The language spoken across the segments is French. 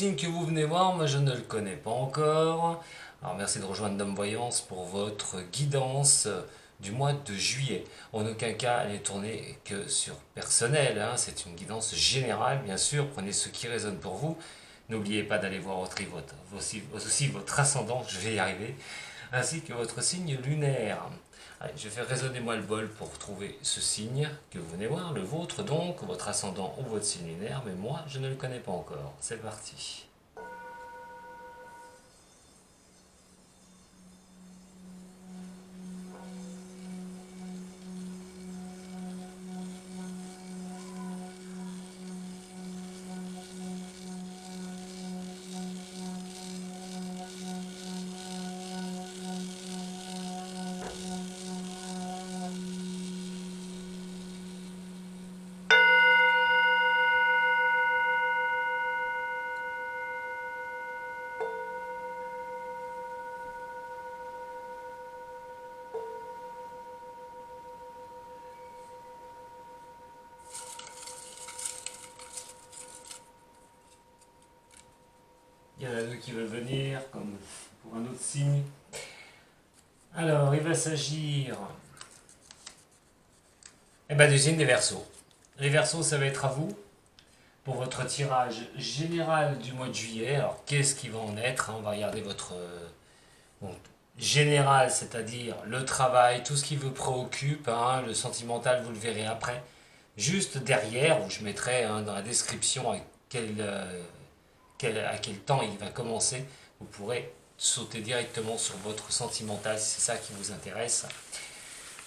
signe que vous venez voir, moi je ne le connais pas encore. Alors merci de rejoindre Dom Voyance pour votre guidance du mois de juillet. En aucun cas, elle n'est tournée que sur personnel, hein. C'est une guidance générale, bien sûr. Prenez ce qui résonne pour vous. N'oubliez pas d'aller voir aussi votre ascendant, je vais y arriver, ainsi que votre signe lunaire. Allez, je vais faire résonner moi le bol pour trouver ce signe que vous venez voir, le vôtre donc, votre ascendant ou votre signe lunaire, mais moi je ne le connais pas encore. C'est parti. Il y en a deux qui veulent venir, comme pour un autre signe. Alors, il va s'agir du signe des Verseaux. Les Verseaux, ça va être à vous pour votre tirage général du mois de juillet. Alors, qu'est-ce qui va en être, hein? On va regarder votre général, c'est-à-dire le travail, tout ce qui vous préoccupe, hein, le sentimental, vous le verrez après. Juste derrière, où je mettrai dans la description à quel temps il va commencer, vous pourrez sauter directement sur votre sentimental si c'est ça qui vous intéresse.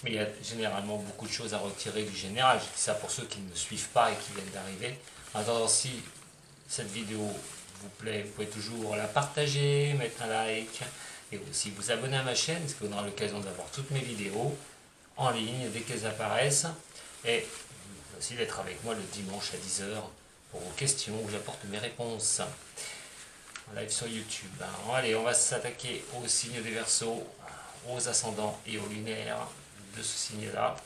Mais il y a généralement beaucoup de choses à retirer du général. Je dis ça pour ceux qui ne suivent pas et qui viennent d'arriver. En attendant, si cette vidéo vous plaît, vous pouvez toujours la partager, mettre un like et aussi vous abonner à ma chaîne, parce que vous aurez l'occasion d'avoir toutes mes vidéos en ligne dès qu'elles apparaissent. Et aussi d'être avec moi le dimanche à 10 h pour vos questions où j'apporte mes réponses en live sur YouTube. Allez, on va s'attaquer aux signes des Verseaux, aux ascendants et aux lunaires de ce signe-là.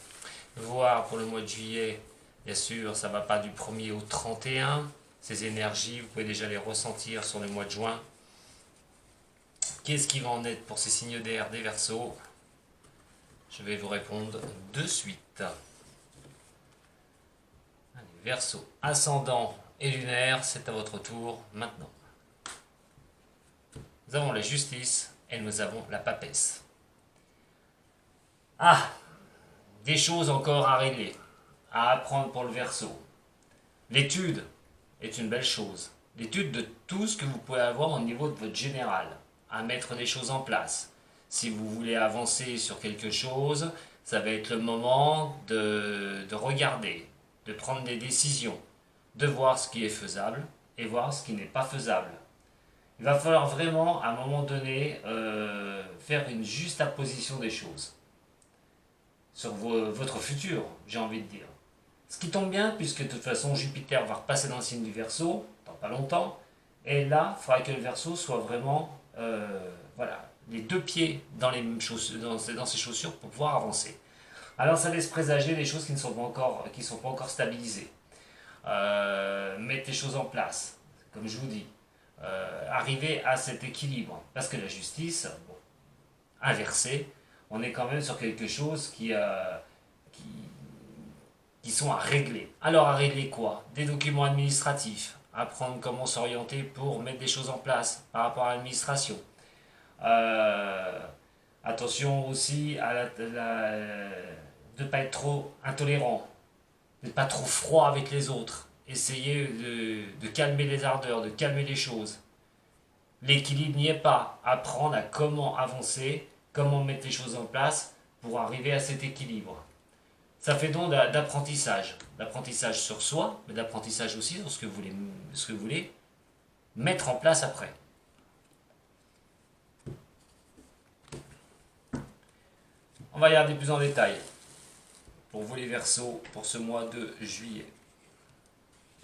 Voir pour le mois de juillet, bien sûr, ça ne va pas du 1er au 31. Ces énergies, vous pouvez déjà les ressentir sur le mois de juin. Qu'est-ce qui va en être pour ces signes d'air des Verseaux? Je vais vous répondre de suite. Allez, Verseau, ascendant et lunaire, c'est à votre tour maintenant. Nous avons la justice et nous avons la papesse. Ah, des choses encore à régler, à apprendre pour le Verseau. L'étude est une belle chose. L'étude de tout ce que vous pouvez avoir au niveau de votre général, à mettre des choses en place. Si vous voulez avancer sur quelque chose, ça va être le moment de regarder, de prendre des décisions, de voir ce qui est faisable et voir ce qui n'est pas faisable. Il va falloir vraiment, à un moment donné, faire une juste apposition des choses sur votre futur, j'ai envie de dire. Ce qui tombe bien, puisque de toute façon, Jupiter va repasser dans le signe du Verseau, dans pas longtemps, et là, il faudra que le Verseau soit vraiment, les deux pieds dans, dans ses chaussures pour pouvoir avancer. Alors, ça laisse présager des choses qui ne sont pas encore stabilisées. Mettre les choses en place, comme je vous dis. Arriver à cet équilibre. Parce que la justice, inversée, on est quand même sur quelque chose qui sont à régler. Alors à régler quoi? Des documents administratifs, apprendre comment s'orienter pour mettre des choses en place par rapport à l'administration. Attention aussi à de ne pas être trop intolérant, de ne pas trop froid avec les autres. Essayez de calmer les ardeurs, de calmer les choses. L'équilibre n'y est pas. Apprendre à comment avancer, comment mettre les choses en place pour arriver à cet équilibre. Ça fait donc d'apprentissage. D'apprentissage sur soi, mais d'apprentissage aussi sur ce que vous voulez mettre en place après. On va regarder plus en détail pour vous les Verseaux pour ce mois de juillet,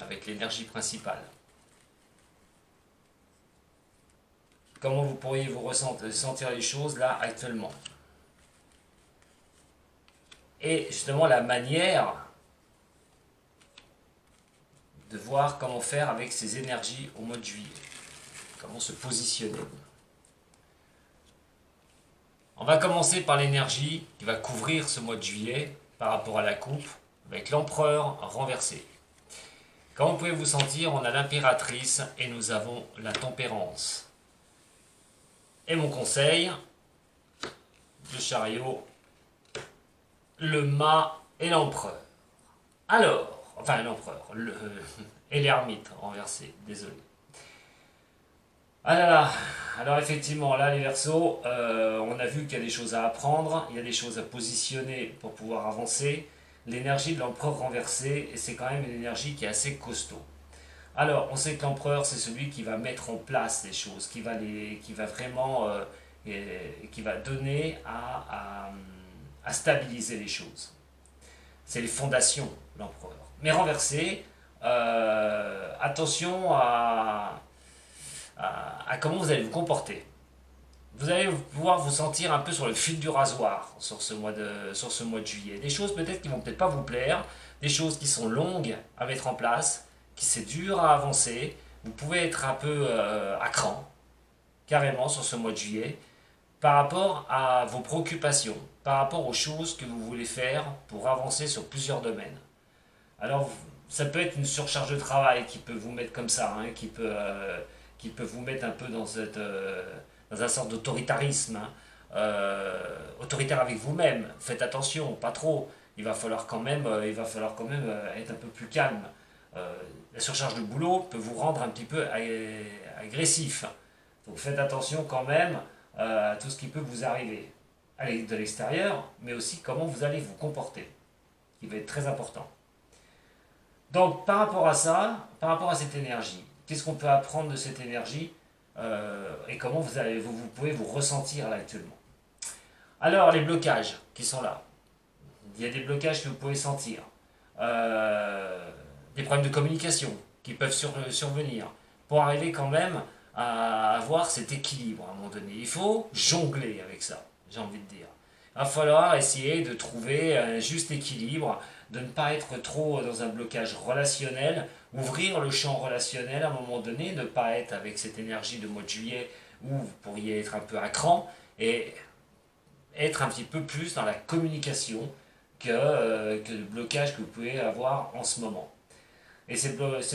avec l'énergie principale. Comment vous pourriez vous sentir les choses là actuellement. Et justement la manière de voir comment faire avec ces énergies au mois de juillet. comment se positionner. On va commencer par l'énergie qui va couvrir ce mois de juillet par rapport à la coupe, avec l'empereur renversé. Comme vous pouvez vous sentir, on a l'impératrice et nous avons la tempérance. Et mon conseil, le chariot, le mât et l'empereur. Alors, enfin l'empereur, et l'ermite renversé, désolé. Ah là là, alors effectivement, là les Verseaux, on a vu qu'il y a des choses à apprendre, il y a des choses à positionner pour pouvoir avancer. L'énergie de l'empereur renversé, et c'est quand même une énergie qui est assez costaud. Alors, on sait que l'empereur, c'est celui qui va mettre en place les choses, qui va vraiment, qui va donner à stabiliser les choses. C'est les fondations, l'empereur. Mais renversé, attention à comment vous allez vous comporter. Vous allez pouvoir vous sentir un peu sur le fil du rasoir sur ce mois de juillet. Des choses peut-être qui vont peut-être pas vous plaire, des choses qui sont longues à mettre en place, qui c'est dur à avancer. Vous pouvez être un peu à cran, carrément sur ce mois de juillet, par rapport à vos préoccupations, par rapport aux choses que vous voulez faire pour avancer sur plusieurs domaines. Alors, ça peut être une surcharge de travail qui peut vous mettre comme ça, hein, qui peut vous mettre un peu dans un sorte d'autoritarisme, hein. Autoritaire avec vous-même. Faites attention, pas trop. Il va falloir quand même être un peu plus calme. La surcharge de boulot peut vous rendre un petit peu agressif. Donc faites attention quand même à tout ce qui peut vous arriver de l'extérieur, mais aussi comment vous allez vous comporter, qui va être très important. Donc par rapport à ça, par rapport à cette énergie, qu'est-ce qu'on peut apprendre de cette énergie et comment vous pouvez vous ressentir là actuellement. Alors les blocages qui sont là, il y a des blocages que vous pouvez sentir, des problèmes de communication qui peuvent survenir pour arriver quand même à avoir cet équilibre à un moment donné. Il faut jongler avec ça, j'ai envie de dire. Il va falloir essayer de trouver un juste équilibre, de ne pas être trop dans un blocage relationnel, ouvrir le champ relationnel à un moment donné, ne pas être avec cette énergie de mois de juillet où vous pourriez être un peu à cran et être un petit peu plus dans la communication que le blocage que vous pouvez avoir en ce moment. Et ces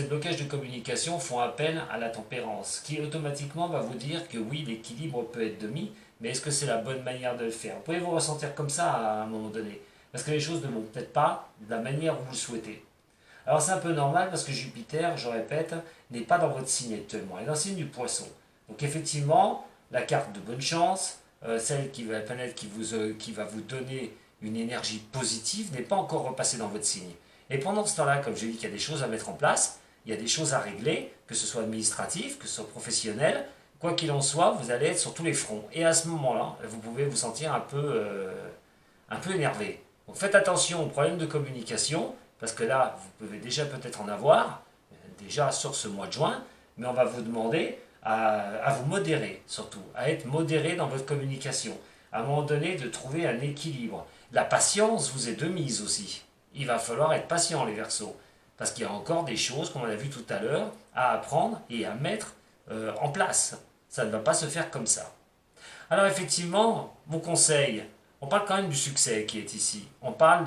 blocages de communication font appel à la tempérance, qui automatiquement va vous dire que oui, l'équilibre peut être de mis, mais est-ce que c'est la bonne manière de le faire? Vous pouvez vous ressentir comme ça à un moment donné, parce que les choses ne vont peut-être pas de la manière où vous le souhaitez. Alors c'est un peu normal parce que Jupiter, je répète, n'est pas dans votre signe actuellement, il est dans le signe du Poisson. Donc effectivement, la carte de bonne chance, la planète qui va vous donner une énergie positive, n'est pas encore repassée dans votre signe. Et pendant ce temps-là, comme je dis qu'il y a des choses à mettre en place, il y a des choses à régler, que ce soit administratif, que ce soit professionnel, quoi qu'il en soit, vous allez être sur tous les fronts. Et à ce moment-là, vous pouvez vous sentir un peu énervé. Donc faites attention aux problèmes de communication, parce que là, vous pouvez déjà peut-être en avoir, déjà sur ce mois de juin, mais on va vous demander à vous modérer, surtout, à être modéré dans votre communication, à un moment donné de trouver un équilibre. La patience vous est de mise aussi. Il va falloir être patient les Verseaux, parce qu'il y a encore des choses, comme on a vu tout à l'heure, à apprendre et à mettre en place. Ça ne va pas se faire comme ça. Alors effectivement, mon conseil, on parle quand même du succès qui est ici. On parle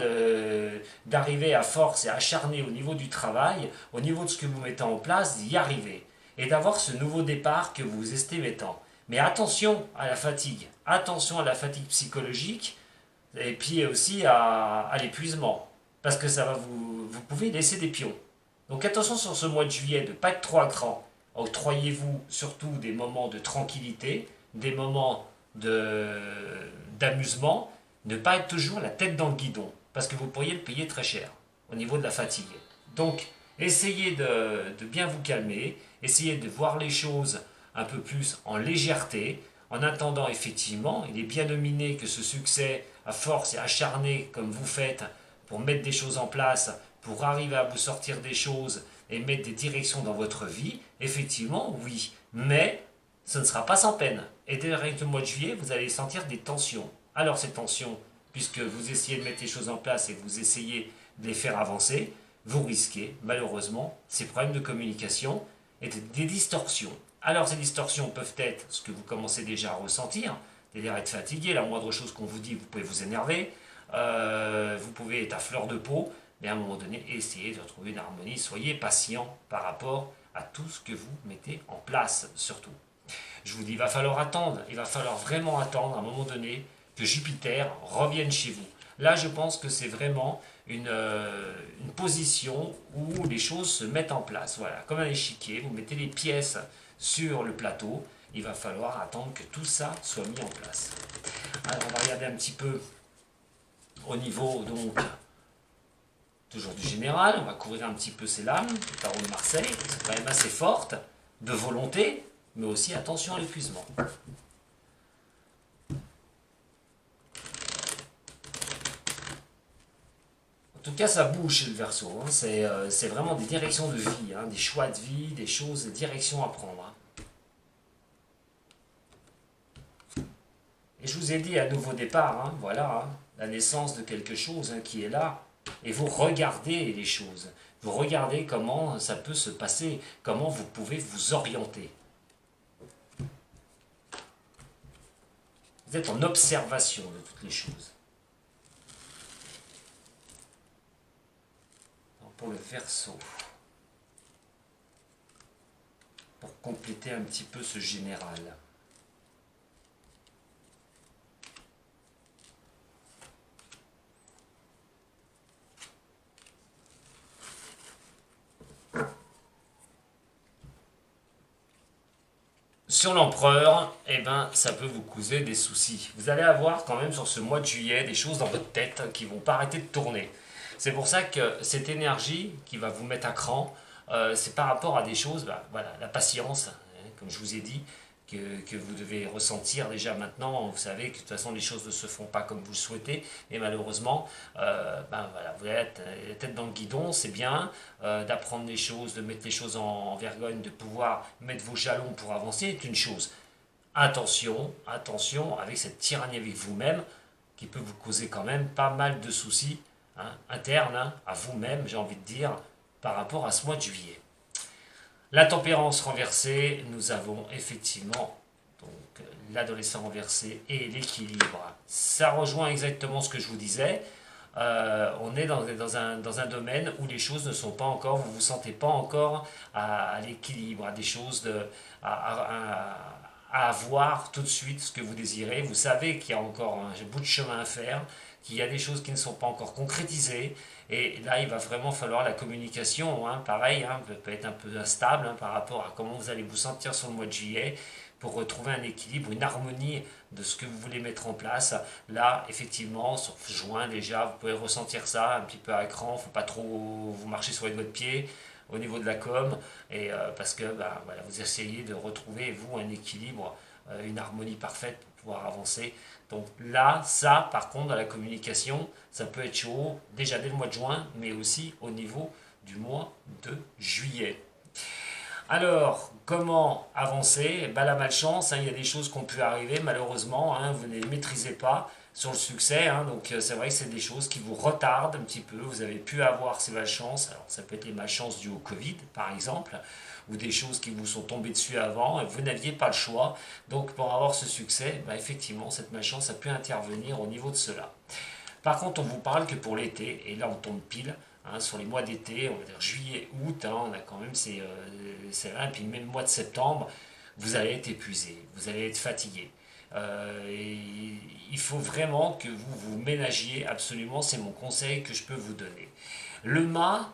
d'arriver à force et acharné au niveau du travail, au niveau de ce que vous mettez en place, d'y arriver. Et d'avoir ce nouveau départ que vous estimez tant. Mais attention à la fatigue psychologique, et puis aussi à l'épuisement. Parce que vous pouvez laisser des pions. Donc attention sur ce mois de juillet de ne pas être trop à cran. Octroyez-vous surtout des moments de tranquillité, des moments d'amusement, ne pas être toujours la tête dans le guidon, parce que vous pourriez le payer très cher au niveau de la fatigue. Donc essayez de bien vous calmer, essayez de voir les choses un peu plus en légèreté, en attendant effectivement, il est bien nominé que ce succès à force et acharné comme vous faites, pour mettre des choses en place, pour arriver à vous sortir des choses et mettre des directions dans votre vie, effectivement, oui. Mais ce ne sera pas sans peine. Et dès le mois de juillet, vous allez sentir des tensions. Alors ces tensions, puisque vous essayez de mettre les choses en place et que vous essayez de les faire avancer, vous risquez, malheureusement, ces problèmes de communication et des distorsions. Alors ces distorsions peuvent être ce que vous commencez déjà à ressentir, c'est-à-dire être fatigué, la moindre chose qu'on vous dit, vous pouvez vous énerver, vous pouvez être à fleur de peau, mais à un moment donné, essayez de retrouver une harmonie, soyez patient par rapport à tout ce que vous mettez en place, surtout. Je vous dis, il va falloir attendre, il va falloir vraiment attendre à un moment donné que Jupiter revienne chez vous. Là, je pense que c'est vraiment une position où les choses se mettent en place. Voilà, comme un échiquier, vous mettez les pièces sur le plateau, il va falloir attendre que tout ça soit mis en place. Alors, on va regarder un petit peu au niveau, donc, toujours du général, on va couvrir un petit peu ces lames, le tarot de Marseille, c'est quand même assez forte, de volonté, mais aussi attention à l'épuisement. En tout cas, ça bouge chez le Verseau. Hein. C'est vraiment des directions de vie, hein, des choix de vie, des choses, des directions à prendre. Hein. Et je vous ai dit à nouveau départ, hein, voilà, hein, la naissance de quelque chose hein, qui est là. Et vous regardez les choses. Vous regardez comment ça peut se passer, comment vous pouvez vous orienter. Vous êtes en observation de toutes les choses. Pour le Verseau, pour compléter un petit peu ce général. Sur l'empereur, eh ben, ça peut vous causer des soucis. Vous allez avoir quand même sur ce mois de juillet des choses dans votre tête qui ne vont pas arrêter de tourner. C'est pour ça que cette énergie qui va vous mettre à cran, c'est par rapport à des choses, bah, voilà, la patience, hein, comme je vous ai dit, que vous devez ressentir déjà maintenant. Vous savez que de toute façon les choses ne se font pas comme vous le souhaitez, et malheureusement, ben voilà, vous êtes la tête dans le guidon, c'est bien d'apprendre les choses, de mettre les choses en vergogne, de pouvoir mettre vos jalons pour avancer, est une chose. Attention, attention avec cette tyrannie avec vous-même qui peut vous causer quand même pas mal de soucis hein, internes hein, à vous-même, j'ai envie de dire, par rapport à ce mois de juillet. La tempérance renversée, nous avons effectivement donc l'adolescent renversé et l'équilibre. Ça rejoint exactement ce que je vous disais. On est dans un domaine où les choses ne sont pas encore, vous ne vous sentez pas encore à l'équilibre, à des choses à avoir tout de suite ce que vous désirez. Vous savez qu'il y a encore un bout de chemin à faire, qu'il y a des choses qui ne sont pas encore concrétisées. Et là, il va vraiment falloir la communication, hein, pareil, hein, peut être un peu instable hein, par rapport à comment vous allez vous sentir sur le mois de juillet pour retrouver un équilibre, une harmonie de ce que vous voulez mettre en place. Là, effectivement, sur juin déjà, vous pouvez ressentir ça un petit peu à l'écran, il ne faut pas trop vous marcher sur les doigts de pied au niveau de la com, et parce que bah, voilà, vous essayez de retrouver, vous, un équilibre, une harmonie parfaite pour pouvoir avancer. Donc là, ça, par contre, dans la communication, ça peut être chaud, déjà dès le mois de juin, mais aussi au niveau du mois de juillet. Alors, comment avancer? Ben, la malchance, hein, il y a des choses qui ont pu arriver, malheureusement, hein, vous ne les maîtrisez pas sur le succès, hein, donc c'est vrai que c'est des choses qui vous retardent un petit peu, vous avez pu avoir ces malchances, alors ça peut être les malchances dues au Covid, par exemple, ou des choses qui vous sont tombées dessus avant, et vous n'aviez pas le choix, donc pour avoir ce succès, ben, effectivement, cette malchance a pu intervenir au niveau de cela. Par contre, on vous parle que pour l'été, et là on tombe pile, hein, sur les mois d'été, on va dire juillet, août, hein, on a quand même ces là, et puis même le mois de septembre, vous allez être épuisé, vous allez être fatigué. Et il faut vraiment que vous vous ménagiez absolument, c'est mon conseil que je peux vous donner. Le mât,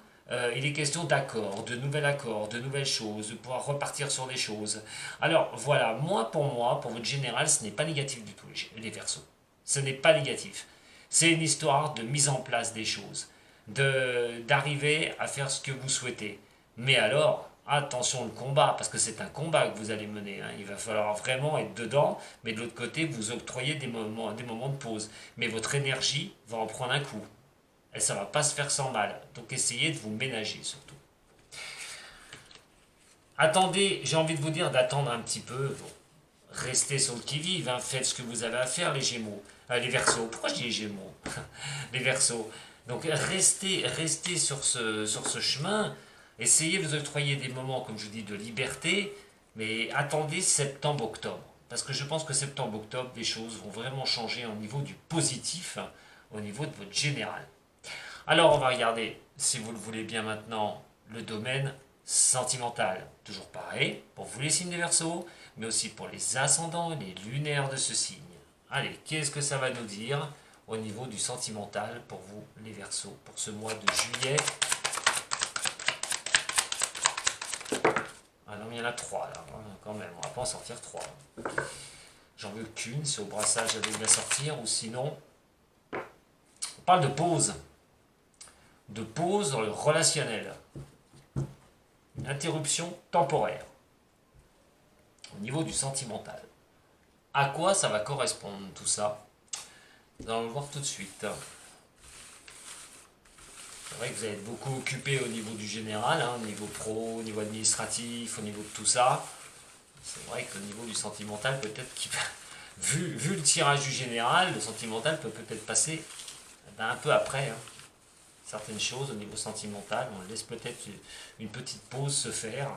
il est question d'accords, de nouvel accord, de nouvelles choses, de pouvoir repartir sur des choses. Alors voilà, moi, pour votre général, ce n'est pas négatif du tout, les Verseaux. Ce n'est pas négatif. C'est une histoire de mise en place des choses, d'arriver à faire ce que vous souhaitez. Mais alors, attention le combat, parce que c'est un combat que vous allez mener. Hein. Il va falloir vraiment être dedans, mais de l'autre côté, vous octroyez des moments de pause. Mais votre énergie va en prendre un coup. Et ça ne va pas se faire sans mal. Donc essayez de vous ménager surtout. Attendez, j'ai envie de vous dire d'attendre un petit peu. Bon, restez sur le qui-vive, hein, faites ce que vous avez à faire, les Gémeaux. Les Verseaux, pourquoi je dis les Gémeaux? Les Verseaux. Donc restez sur ce chemin, essayez de vous octroyer des moments, comme je vous dis, de liberté, Mais attendez septembre-octobre. Parce que je pense que septembre-octobre, les choses vont vraiment changer au niveau du positif, au niveau de votre général. Alors on va regarder, si vous le voulez bien maintenant, le domaine sentimental. Toujours pareil, pour vous les signes des Verseaux, mais aussi pour les ascendants et les lunaires de ce signe. Allez, qu'est-ce que ça va nous dire au niveau du sentimental pour vous les Verseaux, pour ce mois de juillet? Ah non, il y en a 3 là, quand même, on va pas en sortir 3. J'en veux qu'une, c'est au brassage avec la sortir, ou sinon, on parle de pause. De pause dans le relationnel. Une interruption temporaire. Au niveau du sentimental. À quoi ça va correspondre tout ça? Nous allons le voir tout de suite. C'est vrai que vous allez être beaucoup occupé au niveau du général, au niveau pro, au niveau administratif, au niveau de tout ça. C'est vrai qu'au niveau du sentimental, peut-être qu'il vu le tirage du général, le sentimental peut peut-être passer un peu après. Certaines choses au niveau sentimental, on laisse peut-être une petite pause se faire.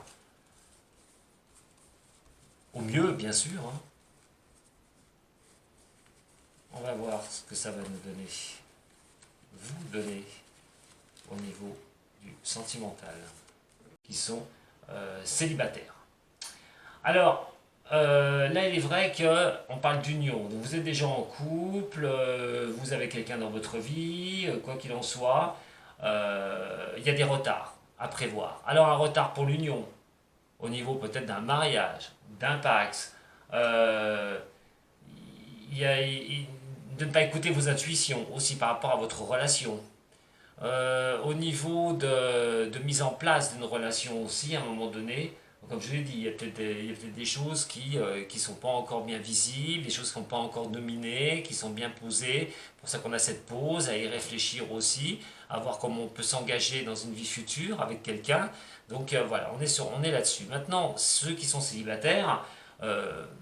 Au mieux, bien sûr. On va voir ce que ça va nous donner. Vous donner au niveau du sentimental, qui sont célibataires. Alors, là, il est vrai qu'on parle d'union. Donc, vous êtes déjà en couple, vous avez quelqu'un dans votre vie, quoi qu'il en soit, il y a des retards à prévoir. Alors, un retard pour l'union, au niveau peut-être d'un mariage, d'un pax, de ne pas écouter vos intuitions aussi par rapport à votre relation. Au niveau de mise en place d'une relation aussi, à un moment donné, comme je l'ai dit, il y a peut-être des choses qui ne sont pas encore bien visibles, des choses qui ne sont pas encore dominées, qui sont bien posées. C'est pour ça qu'on a cette pause, à y réfléchir aussi, à voir comment on peut s'engager dans une vie future avec quelqu'un. Donc voilà, on est là-dessus. Maintenant, ceux qui sont célibataires,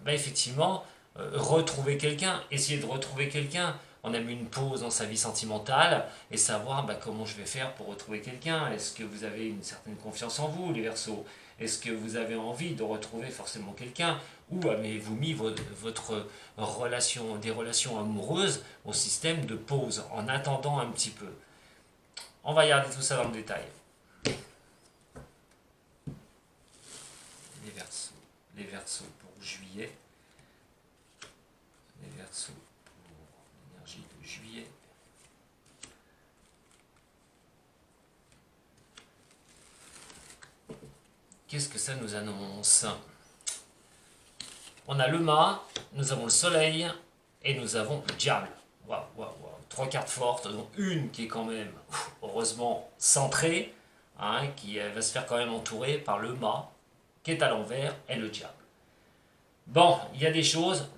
effectivement, retrouver quelqu'un, essayer de retrouver quelqu'un. On a mis une pause dans sa vie sentimentale et savoir comment je vais faire pour retrouver quelqu'un. Est-ce que vous avez une certaine confiance en vous, les Verseaux? Est-ce que vous avez envie de retrouver forcément quelqu'un? Ou avez-vous mis votre relation, des relations amoureuses au système de pause en attendant un petit peu? On va regarder tout ça dans le détail. Les Verseaux pour juillet. Les Verseaux pour l'énergie de juillet. Qu'est-ce que ça nous annonce? On a le mât, nous avons le soleil et nous avons le diable. Waouh, waouh, waouh. 3 cartes fortes, dont une qui est quand même, heureusement, centrée, qui va se faire quand même entourer par le mât, qui est à l'envers, et le diable. Bon, il y a des choses,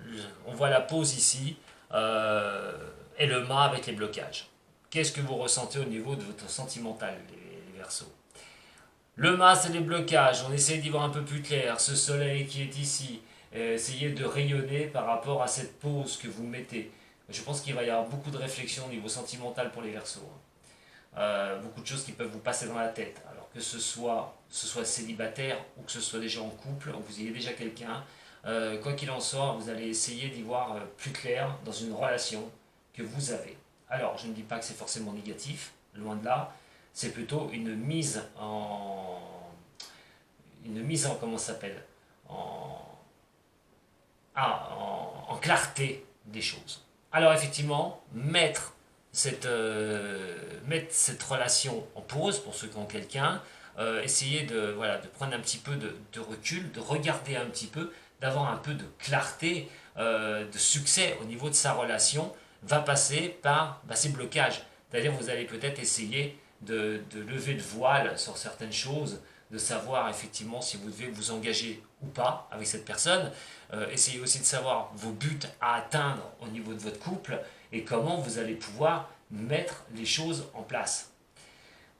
on voit la pause ici, et le mât avec les blocages. Qu'est-ce que vous ressentez au niveau de votre sentimental, les Verseaux? Le mât, c'est les blocages, on essaie d'y voir un peu plus clair, ce soleil qui est ici, essayez de rayonner par rapport à cette pause que vous mettez. Je pense qu'il va y avoir beaucoup de réflexions au niveau sentimental pour les Verseaux. Beaucoup de choses qui peuvent vous passer dans la tête, alors que ce soit célibataire ou que ce soit déjà en couple, ou que vous ayez déjà quelqu'un, quoi qu'il en soit, vous allez essayer d'y voir plus clair dans une relation que vous avez. Alors, je ne dis pas que c'est forcément négatif, loin de là, c'est plutôt une mise en comment ça s'appelle, en clarté des choses. Alors effectivement, mettre cette relation en pause pour ceux qui ont quelqu'un, essayer de prendre un petit peu de recul, de regarder un petit peu, d'avoir un peu de clarté, de succès au niveau de sa relation, va passer par ces blocages. C'est-à-dire vous allez peut-être essayer de lever le voile sur certaines choses, de savoir effectivement si vous devez vous engager ou pas avec cette personne. Essayez aussi de savoir vos buts à atteindre au niveau de votre couple et comment vous allez pouvoir mettre les choses en place.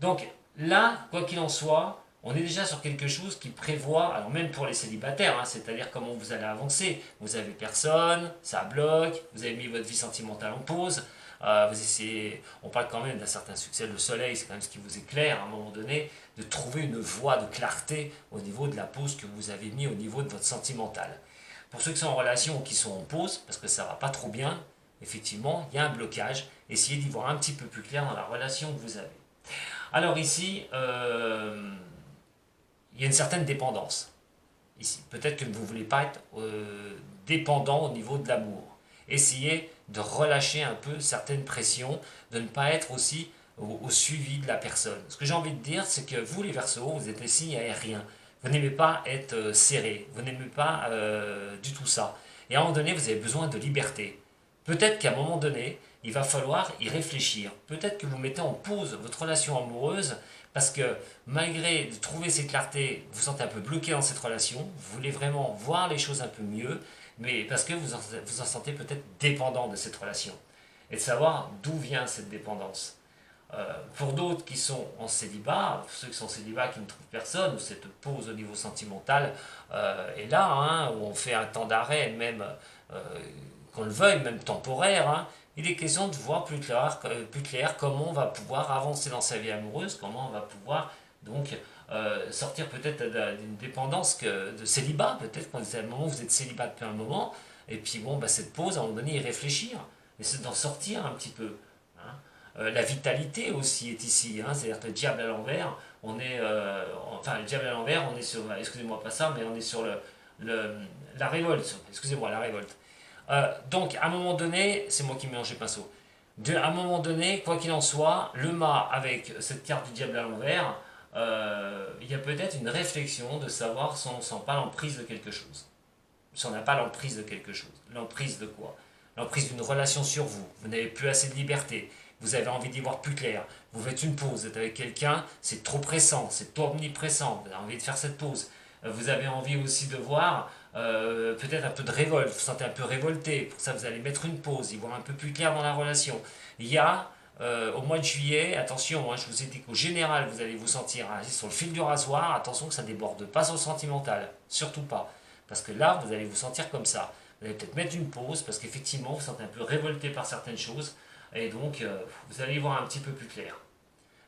Donc là, quoi qu'il en soit, on est déjà sur quelque chose qui prévoit, alors même pour les célibataires, c'est-à-dire comment vous allez avancer. Vous avez personne, ça bloque, vous avez mis votre vie sentimentale en pause. Vous essayez, on parle quand même d'un certain succès. Le soleil, c'est quand même ce qui vous éclaire à un moment donné, de trouver une voie de clarté au niveau de la pause que vous avez mis au niveau de votre sentimental. Pour ceux qui sont en relation ou qui sont en pause, parce que ça va pas trop bien, effectivement, il y a un blocage. Essayez d'y voir un petit peu plus clair dans la relation que vous avez. Alors ici, il y a une certaine dépendance. Ici, peut-être que vous ne voulez pas être dépendant au niveau de l'amour. Essayez de relâcher un peu certaines pressions, de ne pas être aussi au suivi de la personne. Ce que j'ai envie de dire, c'est que vous, les Verseaux, vous êtes des signes aériens. Vous n'aimez pas être serré, vous n'aimez pas du tout ça. Et à un moment donné, vous avez besoin de liberté. Peut-être qu'à un moment donné, il va falloir y réfléchir. Peut-être que vous mettez en pause votre relation amoureuse parce que malgré de trouver ces clartés, vous vous sentez un peu bloqué dans cette relation, vous voulez vraiment voir les choses un peu mieux, mais parce que vous en sentez peut-être dépendant de cette relation. Et de savoir d'où vient cette dépendance. Pour d'autres qui sont en célibat, pour ceux qui sont en célibat qui ne trouvent personne, où cette pause au niveau sentimental est là, hein, où on fait un temps d'arrêt, même qu'on le veuille, même temporaire, hein, il est question de voir plus clair comment on va pouvoir avancer dans sa vie amoureuse, comment on va pouvoir donc sortir peut-être d'une dépendance de célibat, peut-être quand vous êtes à un moment où vous êtes célibat depuis un moment, et puis bon, bah, cette pause, à un moment donné, y réfléchir, essayer d'en sortir un petit peu. Hein. La vitalité aussi est ici, hein, c'est-à-dire que le diable à l'envers, on est, enfin le diable à l'envers, on est sur, excusez-moi pas ça, mais on est sur la révolte, excusez-moi, la révolte. Donc, à un moment donné, c'est moi qui mélange les pinceaux. À un moment donné, quoi qu'il en soit, le mât avec cette carte du diable à l'envers, il y a peut-être une réflexion de savoir si on ne sent pas l'emprise de quelque chose. Si on n'a pas l'emprise de quelque chose. L'emprise de quoi? L'emprise d'une relation sur vous. Vous n'avez plus assez de liberté. Vous avez envie d'y voir plus clair. Vous faites une pause. Vous êtes avec quelqu'un, c'est trop pressant, c'est omnipressant. Vous avez envie de faire cette pause. Vous avez envie aussi de voir peut-être un peu de révolte, vous vous sentez un peu révolté, pour ça vous allez mettre une pause, y voir un peu plus clair dans la relation. Il y a au mois de juillet, attention, hein, je vous ai dit qu'au général vous allez vous sentir sur le fil du rasoir, attention que ça ne déborde pas sur le sentimental, surtout pas, parce que là vous allez vous sentir comme ça. Vous allez peut-être mettre une pause parce qu'effectivement vous vous sentez un peu révolté par certaines choses et donc vous allez y voir un petit peu plus clair.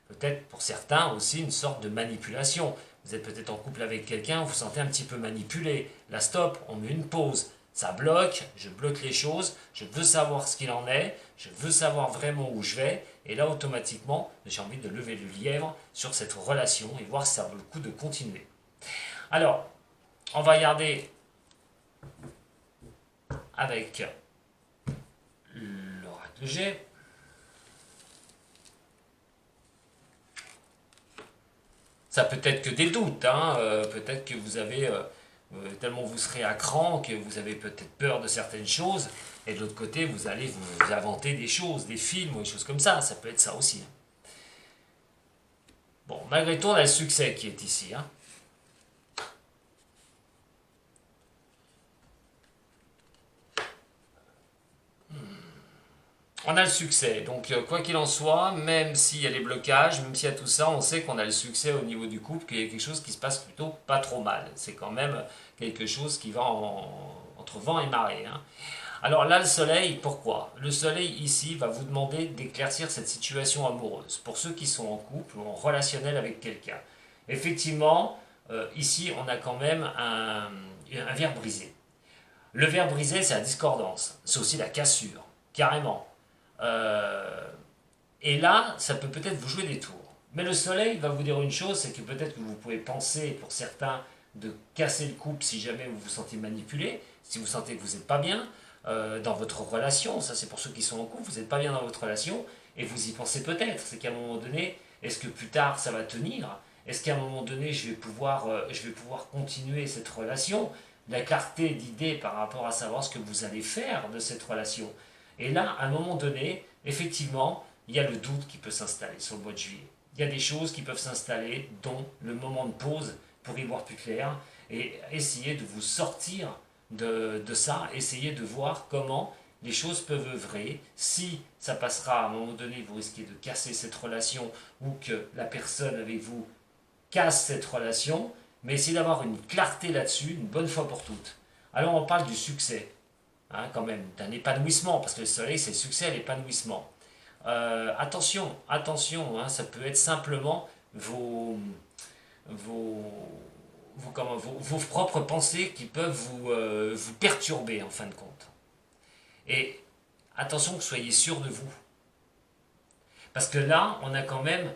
Peut-être pour certains aussi une sorte de manipulation. Vous êtes peut-être en couple avec quelqu'un, vous vous sentez un petit peu manipulé. Là, stop, on met une pause. Ça bloque, je bloque les choses, je veux savoir ce qu'il en est, je veux savoir vraiment où je vais, et là, automatiquement, j'ai envie de lever le lièvre sur cette relation et voir si ça vaut le coup de continuer. Alors, on va regarder avec l'oracle G. Ça peut être que des doutes, hein, peut-être que vous avez, tellement vous serez à cran que vous avez peut-être peur de certaines choses, et de l'autre côté, vous allez vous inventer des choses, des films ou des choses comme ça peut être ça aussi. Bon, malgré tout, on a le succès qui est ici. Hein. On a le succès, donc quoi qu'il en soit, même s'il y a les blocages, même s'il y a tout ça, on sait qu'on a le succès au niveau du couple, qu'il y a quelque chose qui se passe plutôt pas trop mal. C'est quand même quelque chose qui va entre vent et marée. Hein. Alors là, le soleil, pourquoi? Le soleil ici va vous demander d'éclaircir cette situation amoureuse, pour ceux qui sont en couple ou en relationnel avec quelqu'un. Effectivement, ici, on a quand même un verre brisé. Le verre brisé, c'est la discordance, c'est aussi la cassure, carrément. Et là, ça peut peut-être vous jouer des tours. Mais le soleil va vous dire une chose, c'est que peut-être que vous pouvez penser, pour certains, de casser le couple si jamais vous vous sentez manipulé, si vous sentez que vous n'êtes pas bien dans votre relation. Ça, c'est pour ceux qui sont en couple, vous n'êtes pas bien dans votre relation, et vous y pensez peut-être. C'est qu'à un moment donné, est-ce que plus tard, ça va tenir? Est-ce qu'à un moment donné, je vais pouvoir continuer cette relation? La clarté d'idée par rapport à savoir ce que vous allez faire de cette relation. Et là, à un moment donné, effectivement, il y a le doute qui peut s'installer sur le mois de juillet. Il y a des choses qui peuvent s'installer, dont le moment de pause pour y voir plus clair, et essayer de vous sortir de ça, essayer de voir comment les choses peuvent œuvrer. Si ça passera, à un moment donné, vous risquez de casser cette relation, ou que la personne avec vous casse cette relation, mais essayez d'avoir une clarté là-dessus, une bonne fois pour toutes. Alors on parle du succès. Hein, quand même, d'un épanouissement, parce que le soleil c'est le succès et l'épanouissement. Attention, attention, hein, ça peut être simplement vos, vos propres pensées qui peuvent vous perturber en fin de compte. Et attention que vous soyez sûr de vous. Parce que là, on a quand même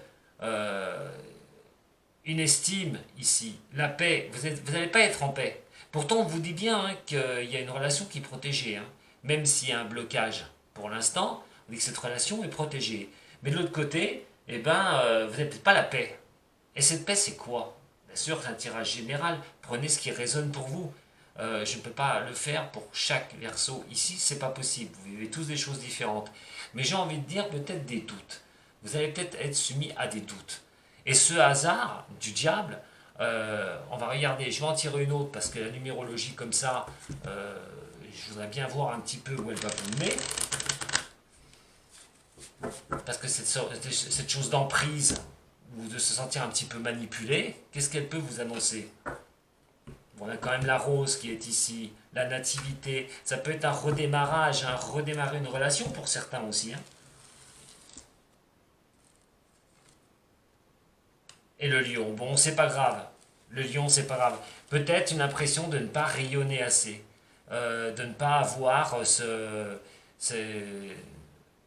une estime ici. La paix, vous n'allez pas être en paix. Pourtant, on vous dit bien hein, qu'il y a une relation qui est protégée. Hein. Même s'il y a un blocage pour l'instant, on dit que cette relation est protégée. Mais de l'autre côté, eh ben, vous n'avez peut-être pas la paix. Et cette paix, c'est quoi? Bien sûr, c'est un tirage général. Prenez ce qui résonne pour vous. Je ne peux pas le faire pour chaque verso ici, c'est pas possible. Vous vivez tous des choses différentes. Mais j'ai envie de dire peut-être des doutes. Vous allez peut-être être soumis à des doutes. Et ce hasard du diable, on va regarder, je vais en tirer une autre parce que la numérologie comme ça, je voudrais bien voir un petit peu où elle va vous mener. Parce que cette chose d'emprise, ou de se sentir un petit peu manipulé, qu'est-ce qu'elle peut vous annoncer? Bon, on a quand même la rose qui est ici, la nativité, ça peut être un redémarrage, un redémarrer une relation pour certains aussi. Hein. Et le lion, bon, c'est pas grave. Le lion, c'est pas grave. Peut-être une impression de ne pas rayonner assez, de ne pas avoir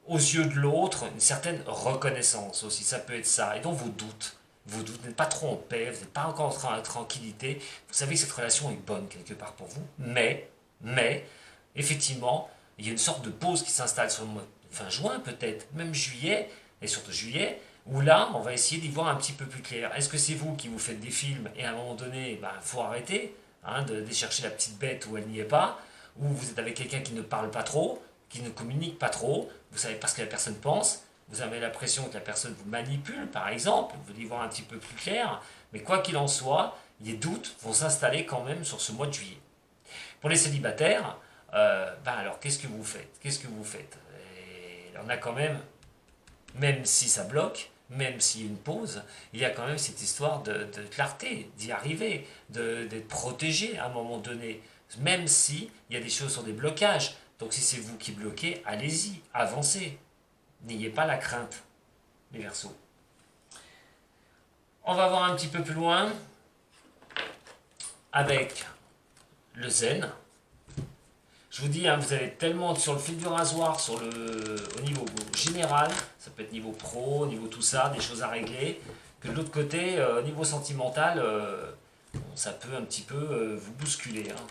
aux yeux de l'autre une certaine reconnaissance aussi. Ça peut être ça. Et donc vos doutes. Vous n'êtes pas trop en paix, vous n'êtes pas encore en tranquillité. Vous savez que cette relation est bonne quelque part pour vous. Mais, effectivement, il y a une sorte de pause qui s'installe sur le mois de fin juin peut-être, même juillet, et surtout juillet, où là, on va essayer d'y voir un petit peu plus clair. Est-ce que c'est vous qui vous faites des films et à un moment donné, il faut arrêter hein, de chercher la petite bête où elle n'y est pas, ou vous êtes avec quelqu'un qui ne parle pas trop, qui ne communique pas trop, vous savez pas ce que la personne pense, vous avez l'impression que la personne vous manipule, par exemple, vous voulez y voir un petit peu plus clair, mais quoi qu'il en soit, les doutes vont s'installer quand même sur ce mois de juillet. Pour les célibataires, alors qu'est-ce que vous faites? Qu'est-ce que vous faites? Et on a quand même si ça bloque, même s'il y a une pause, il y a quand même cette histoire de clarté, d'y arriver, d'être protégé à un moment donné, même s'il y a des choses sur des blocages. Donc si c'est vous qui bloquez, allez-y, avancez. N'ayez pas la crainte, les Verseaux. On va voir un petit peu plus loin avec le zen. Je vous dis, hein, vous allez tellement sur le fil du rasoir, au niveau général, ça peut être niveau pro, niveau tout ça, des choses à régler, que de l'autre côté, au niveau sentimental, ça peut un petit peu vous bousculer. Hein.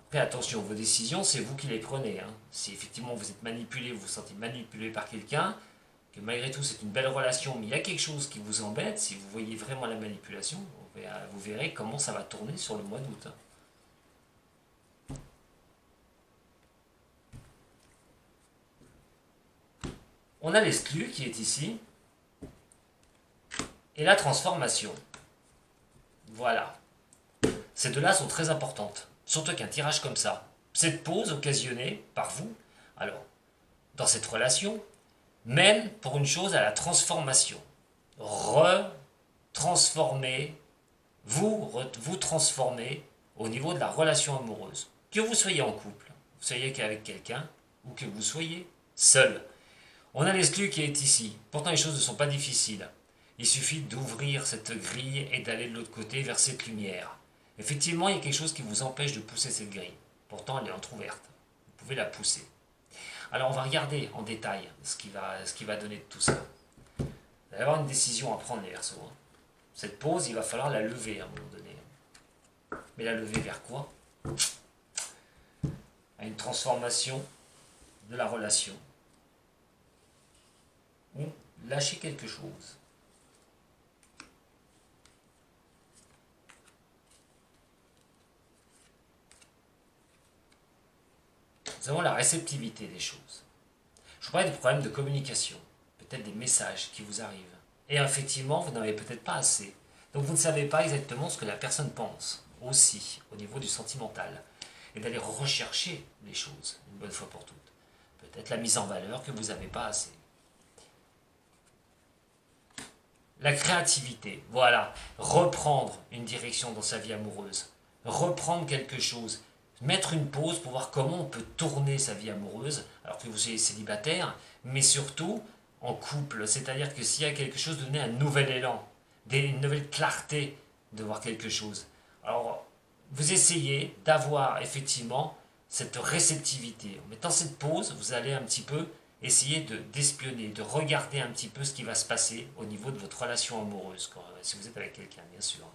Après, attention, vos décisions, c'est vous qui les prenez. Hein. Si effectivement vous êtes manipulé, vous vous sentez manipulé par quelqu'un, que malgré tout c'est une belle relation, mais il y a quelque chose qui vous embête, si vous voyez vraiment la manipulation, vous verrez comment ça va tourner sur le mois d'août. On a l'exclu qui est ici, et la transformation. Voilà. Ces deux-là sont très importantes, surtout qu'un tirage comme ça, cette pause occasionnée par vous, alors, dans cette relation, même pour une chose à la transformation. Retransformer, vous transformer au niveau de la relation amoureuse. Que vous soyez en couple, vous soyez avec quelqu'un, ou que vous soyez seul. On a l'exclu qui est ici. Pourtant, les choses ne sont pas difficiles. Il suffit d'ouvrir cette grille et d'aller de l'autre côté vers cette lumière. Effectivement, il y a quelque chose qui vous empêche de pousser cette grille. Pourtant, elle est entrouverte. Vous pouvez la pousser. Alors, on va regarder en détail ce qui va donner de tout ça. Vous allez avoir une décision à prendre, les Verseaux. Cette pause, il va falloir la lever à un moment donné. Mais la lever vers quoi? À une transformation de la relation. Ou lâcher quelque chose. Nous avons la réceptivité des choses. Je vous parlais des problèmes de communication, peut-être des messages qui vous arrivent. Et effectivement, vous n'en avez peut-être pas assez. Donc vous ne savez pas exactement ce que la personne pense, aussi, au niveau du sentimental. Et d'aller rechercher les choses, une bonne fois pour toutes. Peut-être la mise en valeur que vous n'avez pas assez. La créativité, voilà, reprendre une direction dans sa vie amoureuse, reprendre quelque chose, mettre une pause pour voir comment on peut tourner sa vie amoureuse, alors que vous soyez célibataire, mais surtout en couple. C'est-à-dire que s'il y a quelque chose, donner un nouvel élan, une nouvelle clarté de voir quelque chose. Alors, vous essayez d'avoir effectivement cette réceptivité. En mettant cette pause, vous allez un petit peu essayer d'espionner, de regarder un petit peu ce qui va se passer au niveau de votre relation amoureuse, si vous êtes avec quelqu'un, bien sûr.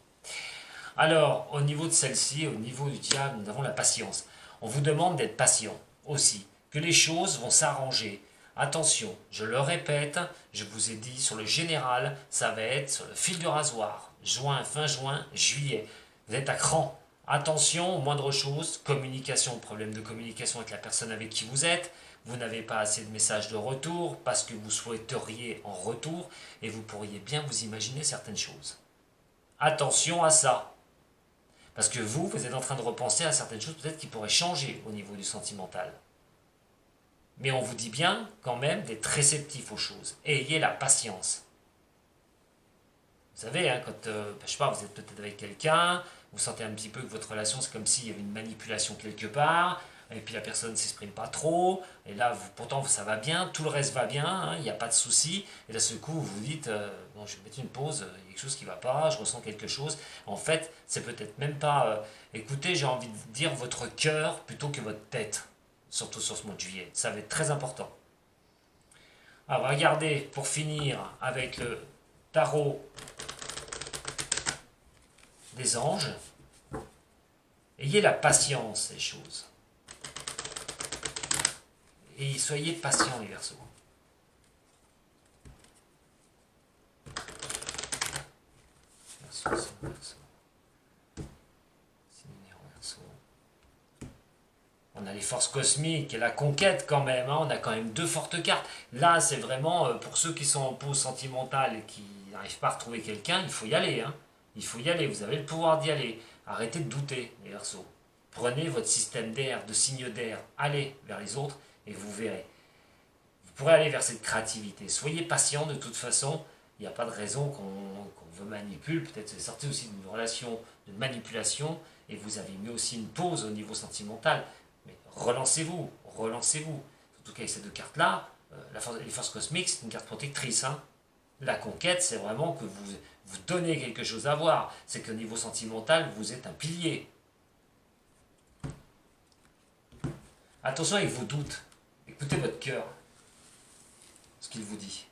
Alors, au niveau de celle-ci, au niveau du diable, nous avons la patience. On vous demande d'être patient aussi, que les choses vont s'arranger. Attention, je le répète, je vous ai dit sur le général, ça va être sur le fil du rasoir. Juin, fin juin, juillet. Vous êtes à cran. Attention aux moindres choses, communication, problème de communication avec la personne avec qui vous êtes. Vous n'avez pas assez de messages de retour parce que vous souhaiteriez en retour et vous pourriez bien vous imaginer certaines choses. Attention à ça. Parce que vous êtes en train de repenser à certaines choses peut-être qui pourraient changer au niveau du sentimental. Mais on vous dit bien quand même d'être réceptif aux choses. Ayez la patience. Vous savez, hein, quand je sais pas, vous êtes peut-être avec quelqu'un, vous sentez un petit peu que votre relation c'est comme s'il y avait une manipulation quelque part, et puis la personne ne s'exprime pas trop, et là pourtant ça va bien, tout le reste va bien, hein, il n'y a pas de souci, et d'un seul coup vous vous dites, bon je vais mettre une pause, il y a quelque chose qui ne va pas, je ressens quelque chose. En fait, c'est peut-être même pas, écoutez, j'ai envie de dire votre cœur plutôt que votre tête, surtout sur ce mois de juillet, ça va être très important. Alors regardez, pour finir, avec le tarot des anges, ayez la patience ces choses. Et soyez patients les Verseaux. Verseau. On a les forces cosmiques et la conquête quand même, hein, on a quand même deux fortes cartes. Là, c'est vraiment, pour ceux qui sont en pause sentimentale et qui n'arrivent pas à retrouver quelqu'un, il faut y aller. Hein. Il faut y aller, vous avez le pouvoir d'y aller. Arrêtez de douter, les Verseaux. Prenez votre système d'air, de signes d'air, allez vers les autres et vous verrez. Vous pourrez aller vers cette créativité. Soyez patient de toute façon, il n'y a pas de raison qu'on vous manipule. Peut-être c'est sorti aussi d'une relation de manipulation et vous avez mis aussi une pause au niveau sentimental. Mais relancez-vous, relancez-vous. Surtout qu'avec ces deux cartes-là, les forces cosmiques, c'est une carte protectrice. Hein. La conquête, c'est vraiment que vous donnez quelque chose à voir. C'est qu'au niveau sentimental, vous êtes un pilier. Attention avec vos doutes. Écoutez votre cœur. Ce qu'il vous dit.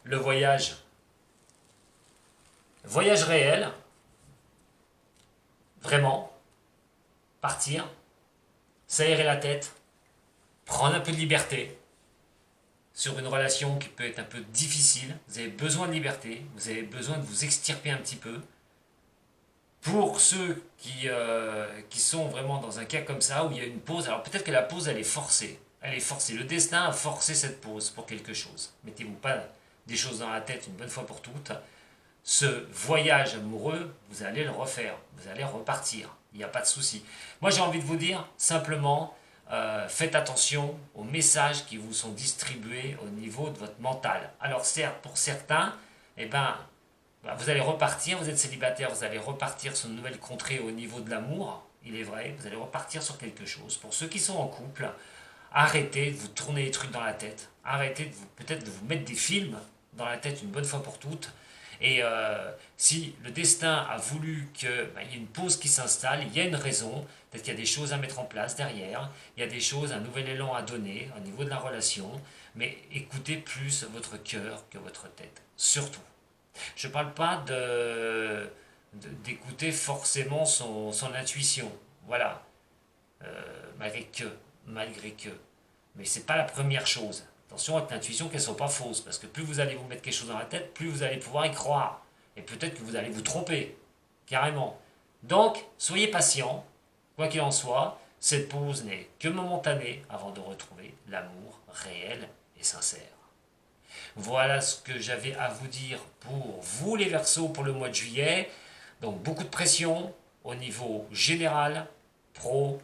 Le voyage. Voyage réel. Vraiment. Partir. S'aérer la tête. Prendre un peu de liberté. Sur une relation qui peut être un peu difficile. Vous avez besoin de liberté. Vous avez besoin de vous extirper un petit peu. Pour ceux qui sont vraiment dans un cas comme ça, où il y a une pause, alors peut-être que la pause, elle est forcée. Elle est forcée. Le destin a forcé cette pause pour quelque chose. Mettez-vous pas des choses dans la tête une bonne fois pour toutes. Ce voyage amoureux, vous allez le refaire. Vous allez repartir. Il n'y a pas de souci. Moi, j'ai envie de vous dire, simplement, faites attention aux messages qui vous sont distribués au niveau de votre mental. Alors certes, pour certains, eh ben, vous allez repartir, vous êtes célibataire, vous allez repartir sur une nouvelle contrée au niveau de l'amour, il est vrai, vous allez repartir sur quelque chose. Pour ceux qui sont en couple, arrêtez de vous tourner les trucs dans la tête, arrêtez peut-être de vous mettre des films dans la tête une bonne fois pour toutes. Et si le destin a voulu qu'il y ait une pause qui s'installe, il y a une raison, peut-être qu'il y a des choses à mettre en place derrière, il y a des choses, un nouvel élan à donner au niveau de la relation, mais écoutez plus votre cœur que votre tête, surtout. Je ne parle pas d'écouter forcément son intuition, voilà, malgré que. Mais ce n'est pas la première chose. Attention avec l'intuition qu'elle ne soit pas fausse, parce que plus vous allez vous mettre quelque chose dans la tête, plus vous allez pouvoir y croire. Et peut-être que vous allez vous tromper, carrément. Donc, soyez patient, quoi qu'il en soit, cette pause n'est que momentanée avant de retrouver l'amour réel et sincère. Voilà ce que j'avais à vous dire pour vous les Verseaux pour le mois de juillet. Donc beaucoup de pression au niveau général, pro,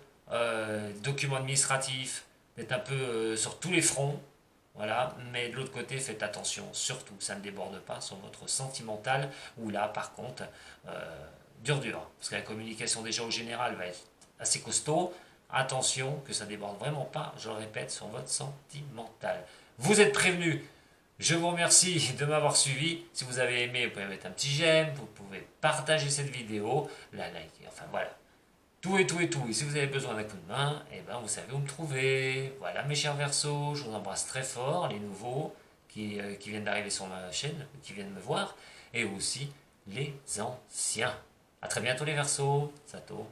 documents administratifs, d'être un peu sur tous les fronts. Voilà, mais de l'autre côté, faites attention, surtout, ça ne déborde pas sur votre sentimental, où là, par contre, dur, parce que la communication déjà au général va être assez costaud. Attention que ça déborde vraiment pas, je le répète, sur votre sentimental. Vous êtes prévenus. Je vous remercie de m'avoir suivi. Si vous avez aimé, vous pouvez mettre un petit j'aime, vous pouvez partager cette vidéo, la liker, enfin voilà. Tout et tout et tout. Et si vous avez besoin d'un coup de main, eh ben vous savez où me trouver. Voilà mes chers Verseaux, je vous embrasse très fort, les nouveaux qui viennent d'arriver sur ma chaîne, qui viennent me voir, et aussi les anciens. A très bientôt les Verseaux, Sato.